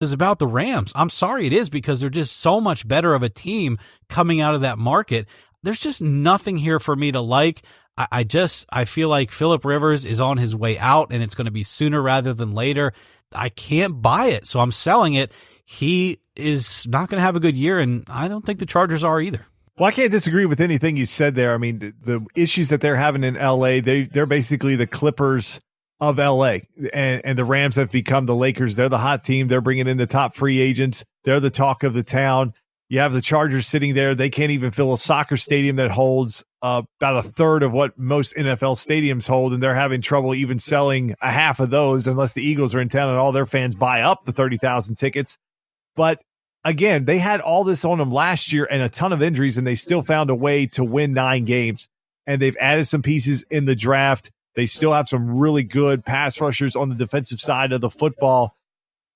is about the Rams. I'm sorry it is, because they're just so much better of a team coming out of that market. There's just nothing here for me to like. I feel like Phillip Rivers is on his way out, and it's going to be sooner rather than later. I can't buy it, so I'm selling it. He is not going to have a good year, and I don't think the Chargers are either. Well, I can't disagree with anything you said there. I mean, the issues that they're having in L.A., they're basically the Clippers of L.A., and the Rams have become the Lakers. They're the hot team. They're bringing in the top free agents. They're the talk of the town. You have the Chargers sitting there. They can't even fill a soccer stadium that holds about a third of what most NFL stadiums hold, and they're having trouble even selling a half of those unless the Eagles are in town and all their fans buy up the 30,000 tickets. But again, they had all this on them last year and a ton of injuries, and they still found a way to win 9 games. And they've added some pieces in the draft. They still have some really good pass rushers on the defensive side of the football.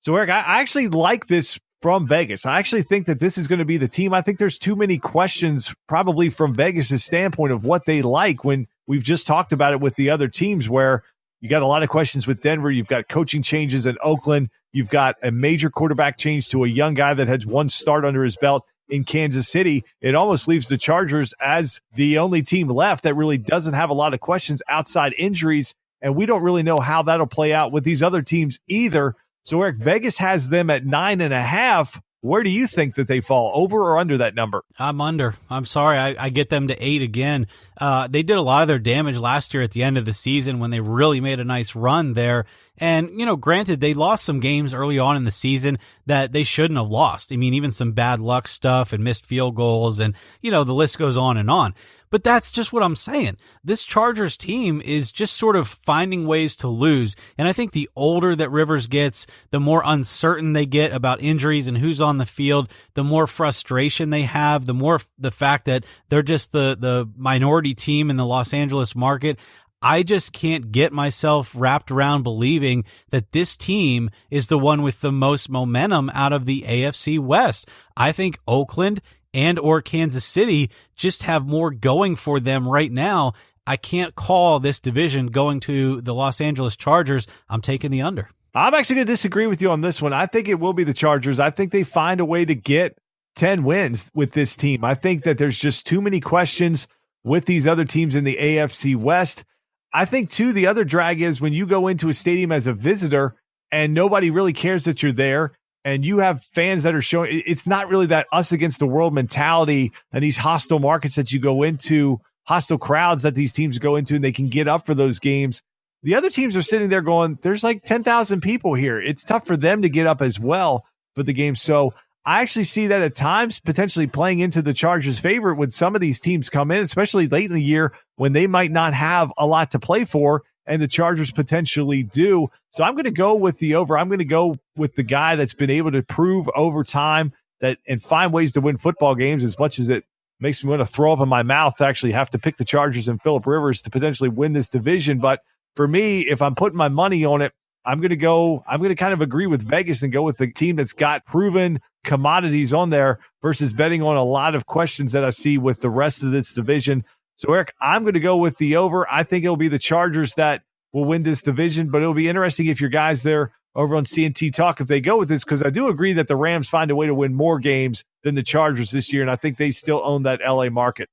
So, Eric, I actually like this from Vegas. I actually think that this is going to be the team. I think there's too many questions probably from Vegas' standpoint of what they like, when we've just talked about it with the other teams, where you got a lot of questions with Denver. You've got coaching changes in Oakland. You've got a major quarterback change to a young guy that had one start under his belt in Kansas City. It almost leaves the Chargers as the only team left that really doesn't have a lot of questions outside injuries, and we don't really know how that'll play out with these other teams either. So, Eric, Vegas has them at 9.5. Where do you think that they fall, over or under that number? I'm under. I'm sorry. I get them to 8 again. They did a lot of their damage last year at the end of the season when they really made a nice run there. And, granted, they lost some games early on in the season that they shouldn't have lost. I mean, even some bad luck stuff and missed field goals, and, the list goes on and on. But that's just what I'm saying. This Chargers team is just sort of finding ways to lose. And I think the older that Rivers gets, the more uncertain they get about injuries and who's on the field, the more frustration they have, the more the fact that they're just the minority team in the Los Angeles market. I just can't get myself wrapped around believing that this team is the one with the most momentum out of the AFC West. I think Oakland and or Kansas City just have more going for them right now. I can't call this division going to the Los Angeles Chargers. I'm taking the under. I'm actually going to disagree with you on this one. I think it will be the Chargers. I think they find a way to get 10 wins with this team. I think that there's just too many questions with these other teams in the AFC West. I think, too, the other drag is when you go into a stadium as a visitor and nobody really cares that you're there, and you have fans that are showing, it's not really that us against the world mentality and these hostile markets that you go into, hostile crowds that these teams go into, and they can get up for those games. The other teams are sitting there going, there's like 10,000 people here. It's tough for them to get up as well for the game. So I actually see that at times potentially playing into the Chargers' favor when some of these teams come in, especially late in the year when they might not have a lot to play for, and the Chargers potentially do. So I'm going to go with the over. I'm going to go with the guy that's been able to prove over time that and find ways to win football games, as much as it makes me want to throw up in my mouth to actually have to pick the Chargers and Phillip Rivers to potentially win this division. But for me, if I'm putting my money on it, I'm going to kind of agree with Vegas and go with the team that's got proven commodities on there versus betting on a lot of questions that I see with the rest of this division. So, Eric, I'm going to go with the over. I think it'll be the Chargers that will win this division, but it'll be interesting if your guys there over on CNT Talk, if they go with this, because I do agree that the Rams find a way to win more games than the Chargers this year, and I think they still own that LA market.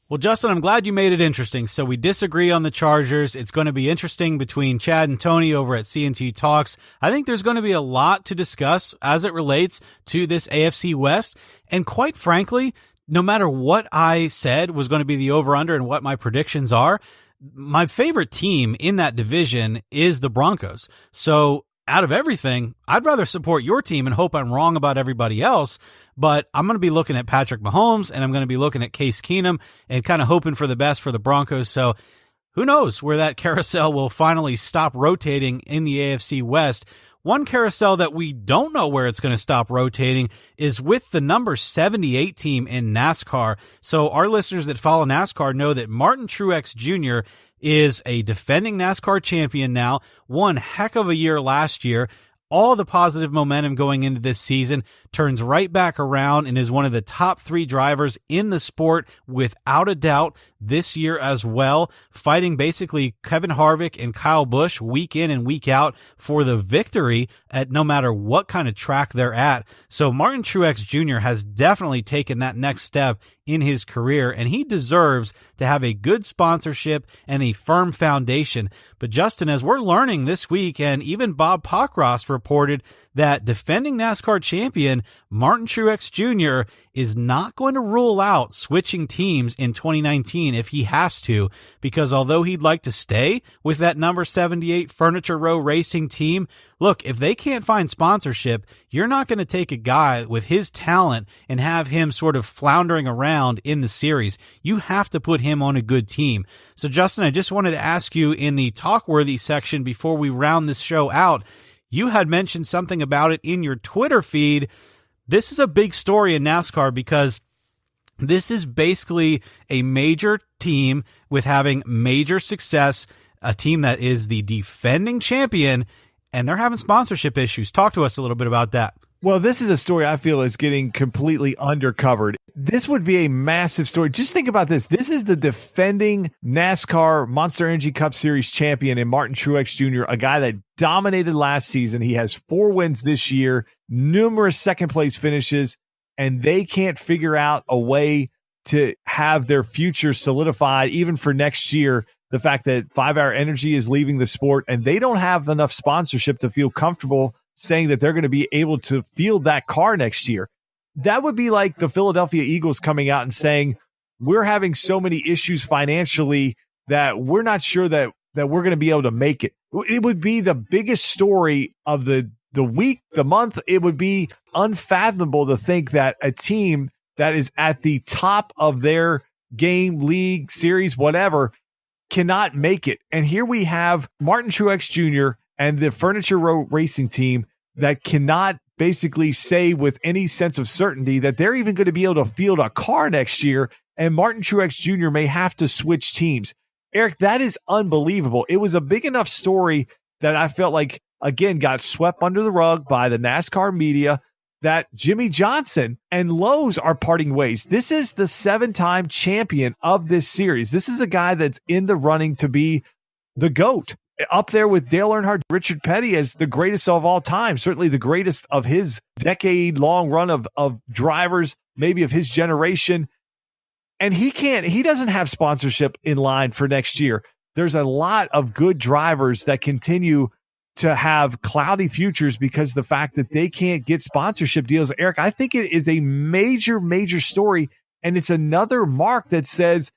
Well, Justin, I'm glad you made it interesting. So we disagree on the Chargers. It's going to be interesting between Chad and Tony over at CNT Talks. I think there's going to be a lot to discuss as it relates to this AFC West. And quite frankly, no matter what I said was going to be the over-under and what my predictions are, my favorite team in that division is the Broncos. So out of everything, I'd rather support your team and hope I'm wrong about everybody else. But I'm going to be looking at Patrick Mahomes, and I'm going to be looking at Case Keenum and kind of hoping for the best for the Broncos. So who knows where that carousel will finally stop rotating in the AFC West. One carousel that we don't know where it's going to stop rotating is with the number 78 team in NASCAR. So our listeners that follow NASCAR know that Martin Truex Jr. is a defending NASCAR champion now, one heck of a year last year, all the positive momentum going into this season, turns right back around and is one of the top 3 drivers in the sport without a doubt this year as well, fighting basically Kevin Harvick and Kyle Busch week in and week out for the victory at no matter what kind of track they're at. So Martin Truex Jr. has definitely taken that next step in his career, and he deserves to have a good sponsorship and a firm foundation. But Justin, as we're learning this week, and even Bob Pockross reported that defending NASCAR champion Martin Truex Jr. is not going to rule out switching teams in 2019 if he has to, because although he'd like to stay with that number 78 Furniture Row Racing team, look, if they can't find sponsorship, you're not going to take a guy with his talent and have him sort of floundering around in the series. You have to put him on a good team. So Justin, I just wanted to ask you in the Talkworthy section before we round this show out, you had mentioned something about it in your Twitter feed. This is a big story in NASCAR because this is basically a major team with having major success, a team that is the defending champion, and they're having sponsorship issues. Talk to us a little bit about that. Well, this is a story I feel is getting completely undercovered. This would be a massive story. Just think about this. This is the defending NASCAR Monster Energy Cup Series champion in Martin Truex Jr., a guy that dominated last season. He has 4 wins this year, numerous second-place finishes, and they can't figure out a way to have their future solidified, even for next year. The fact that 5 Hour Energy is leaving the sport, and they don't have enough sponsorship to feel comfortable saying that they're going to be able to field that car next year. That would be like the Philadelphia Eagles coming out and saying, we're having so many issues financially that we're not sure that we're going to be able to make it. It would be the biggest story of the week, the month. It would be unfathomable to think that a team that is at the top of their game, league, series, whatever, cannot make it. And here we have Martin Truex Jr. and the Furniture Row Racing team that cannot basically say with any sense of certainty that they're even going to be able to field a car next year, and Martin Truex Jr. may have to switch teams. Eric, that is unbelievable. It was a big enough story that I felt like, again, got swept under the rug by the NASCAR media, that Jimmy Johnson and Lowe's are parting ways. This is the 7-time champion of this series. This is a guy that's in the running to be the GOAT, up there with Dale Earnhardt, Richard Petty as the greatest of all time, certainly the greatest of his decade-long run of drivers, maybe of his generation. And he doesn't have sponsorship in line for next year. There's a lot of good drivers that continue to have cloudy futures because of the fact that they can't get sponsorship deals. Eric, I think it is a major, major story, and it's another mark that says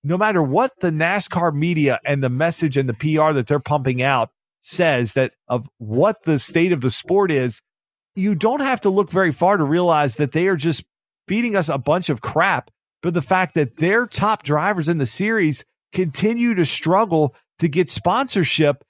no matter what the NASCAR media and the message and the PR that they're pumping out says that of what the state of the sport is, you don't have to look very far to realize that they are just feeding us a bunch of crap for the fact that their top drivers in the series continue to struggle to get sponsorship,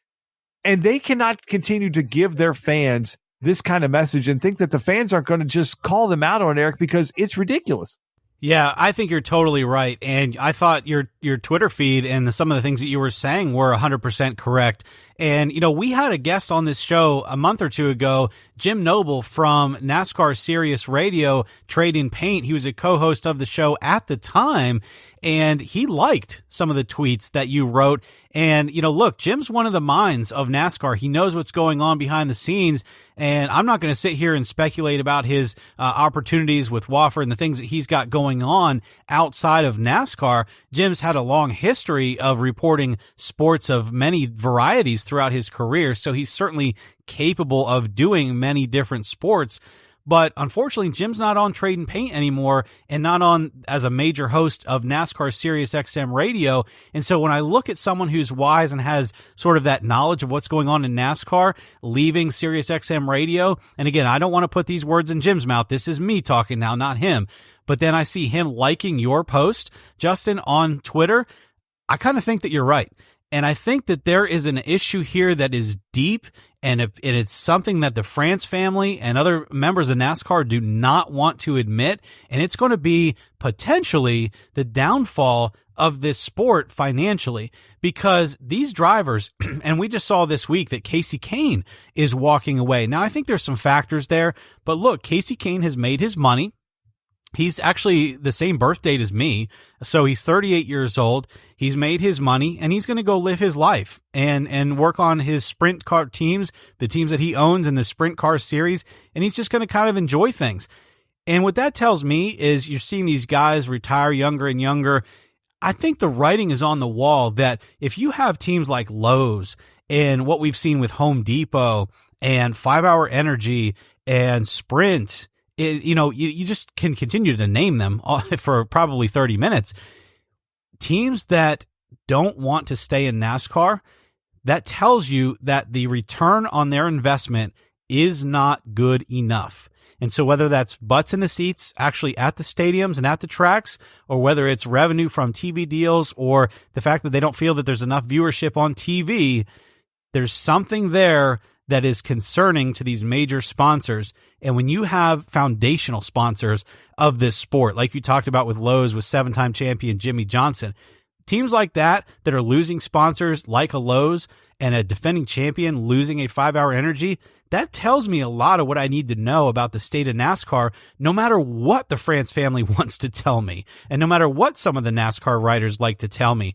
and they cannot continue to give their fans this kind of message and think that the fans aren't going to just call them out on, Eric, because it's ridiculous. Yeah, I think you're totally right. And I thought your Twitter feed and some of the things that you were saying were 100% correct. And, we had a guest on this show a month or two ago, Jim Noble from NASCAR Sirius Radio, Trading Paint. He was a co-host of the show at the time, and he liked some of the tweets that you wrote. And, look, Jim's one of the minds of NASCAR. He knows what's going on behind the scenes, and I'm not going to sit here and speculate about his opportunities with Wofford and the things that he's got going on outside of NASCAR. Jim's had a long history of reporting sports of many varieties throughout his career, so he's certainly capable of doing many different sports. But unfortunately, Jim's not on Trade and Paint anymore and not on as a major host of NASCAR Sirius XM Radio. And so when I look at someone who's wise and has sort of that knowledge of what's going on in NASCAR, leaving Sirius XM Radio, and again, I don't want to put these words in Jim's mouth. This is me talking now, not him. But then I see him liking your post, Justin, on Twitter. I kind of think that you're right. And I think that there is an issue here that is deep, and it's something that the France family and other members of NASCAR do not want to admit, and it's going to be potentially the downfall of this sport financially, because these drivers, and we just saw this week that Kasey Kahne is walking away. Now, I think there's some factors there, but look, Kasey Kahne has made his money. He's actually the same birth date as me, so he's 38 years old. He's made his money, and he's going to go live his life and work on his sprint car teams, the teams that he owns in the sprint car series, and he's just going to kind of enjoy things. And what that tells me is you're seeing these guys retire younger and younger. I think the writing is on the wall that if you have teams like Lowe's and what we've seen with Home Depot and 5 Hour Energy and Sprint, you just can continue to name them for probably 30 minutes. Teams that don't want to stay in NASCAR, that tells you that the return on their investment is not good enough. And so whether that's butts in the seats actually at the stadiums and at the tracks, or whether it's revenue from TV deals, or the fact that they don't feel that there's enough viewership on TV, there's something there that is concerning to these major sponsors. And when you have foundational sponsors of this sport, like you talked about with Lowe's with 7-time champion Jimmy Johnson, teams like that are losing sponsors like a Lowe's and a defending champion losing a 5 Hour Energy, that tells me a lot of what I need to know about the state of NASCAR, no matter what the France family wants to tell me, and no matter what some of the NASCAR writers like to tell me.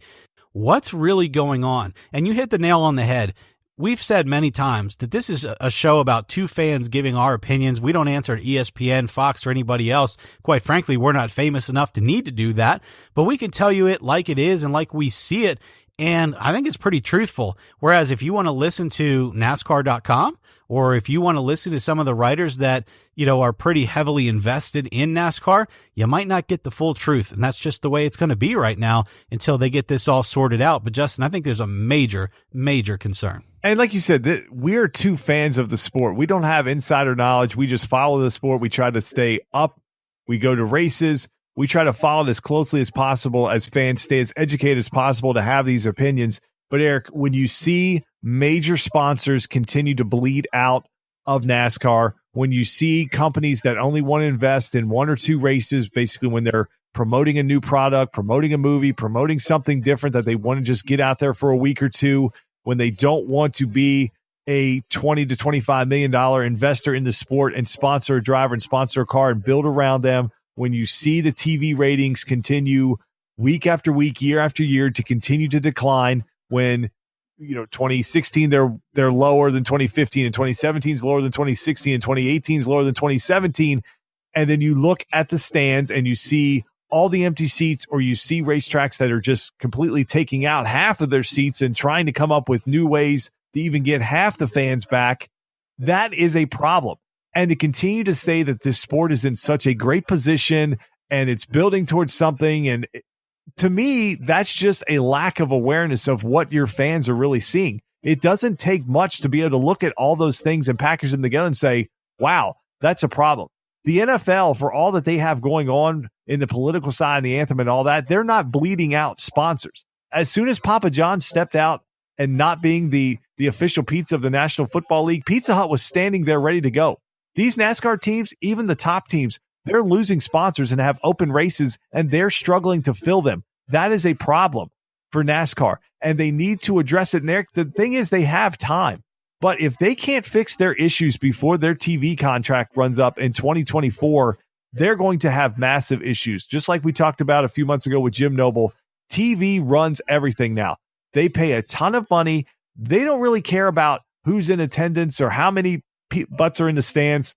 What's really going on? And you hit the nail on the head. We've said many times that this is a show about two fans giving our opinions. We don't answer to ESPN, Fox, or anybody else. Quite frankly, we're not famous enough to need to do that, but we can tell you it like it is and like we see it. And I think it's pretty truthful. Whereas if you want to listen to NASCAR.com, or if you want to listen to some of the writers that, are pretty heavily invested in NASCAR, you might not get the full truth. And that's just the way it's going to be right now until they get this all sorted out. But Justin, I think there's a major, major concern. And like you said, we're two fans of the sport. We don't have insider knowledge. We just follow the sport. We try to stay up. We go to races. We try to follow it as closely as possible as fans, stay as educated as possible to have these opinions. But Eric, when you see major sponsors continue to bleed out of NASCAR, when you see companies that only want to invest in 1 or 2 races, basically when they're promoting a new product, promoting a movie, promoting something different that they want to just get out there for a week or two, when they don't want to be a $20 to $25 million investor in the sport and sponsor a driver and sponsor a car and build around them, when you see the TV ratings continue week after week, year after year to continue to decline, when 2016 they're lower than 2015 and 2017 is lower than 2016 and 2018 is lower than 2017, and then you look at the stands and you see all the empty seats, or you see racetracks that are just completely taking out half of their seats and trying to come up with new ways to even get half the fans back, that is a problem. And to continue to say that this sport is in such a great position and it's building towards something, and to me, that's just a lack of awareness of what your fans are really seeing. It doesn't take much to be able to look at all those things and package them together and say, wow, that's a problem. The NFL, for all that they have going on in the political side and the anthem and all that, they're not bleeding out sponsors. As soon as Papa John stepped out and not being the official pizza of the National Football League, Pizza Hut was standing there ready to go. These NASCAR teams, even the top teams, they're losing sponsors and have open races, and they're struggling to fill them. That is a problem for NASCAR, and they need to address it. And Eric, the thing is, they have time. But if they can't fix their issues before their TV contract runs up in 2024, they're going to have massive issues. Just like we talked about a few months ago with Jim Noble, TV runs everything now. They pay a ton of money. They don't really care about who's in attendance or how many butts are in the stands.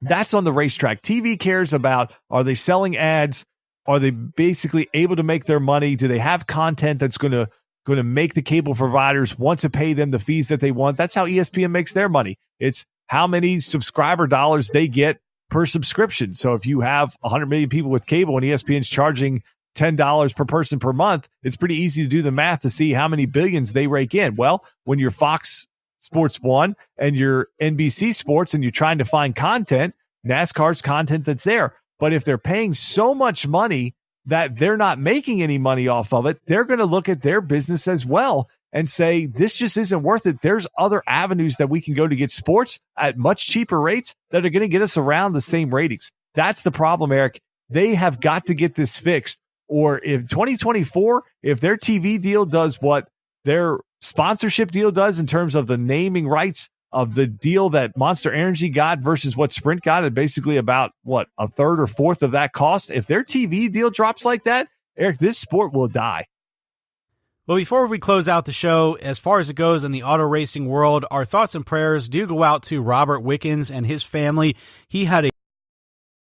That's on the racetrack. TV cares about, are they selling ads? Are they basically able to make their money? Do they have content that's going to make the cable providers want to pay them the fees that they want? That's how ESPN makes their money. It's how many subscriber dollars they get per subscription. So if you have 100 million people with cable and ESPN's charging $10 per person per month, it's pretty easy to do the math to see how many billions they rake in. Well, when you're Fox Sports 1 and you're NBC Sports and you're trying to find content, NASCAR's content that's there. But if they're paying so much money that they're not making any money off of it, they're going to look at their business as well and say, this just isn't worth it. There's other avenues that we can go to get sports at much cheaper rates that are going to get us around the same ratings. That's the problem, Eric. They have got to get this fixed, or if 2024, if their TV deal does what their sponsorship deal does in terms of the naming rights of the deal that Monster Energy got versus what Sprint got, at basically about what, a third or fourth of that cost. If their TV deal drops like that, Eric, this sport will die. Well, before we close out the show, as far as it goes in the auto racing world, our thoughts and prayers do go out to Robert Wickens and his family. He had a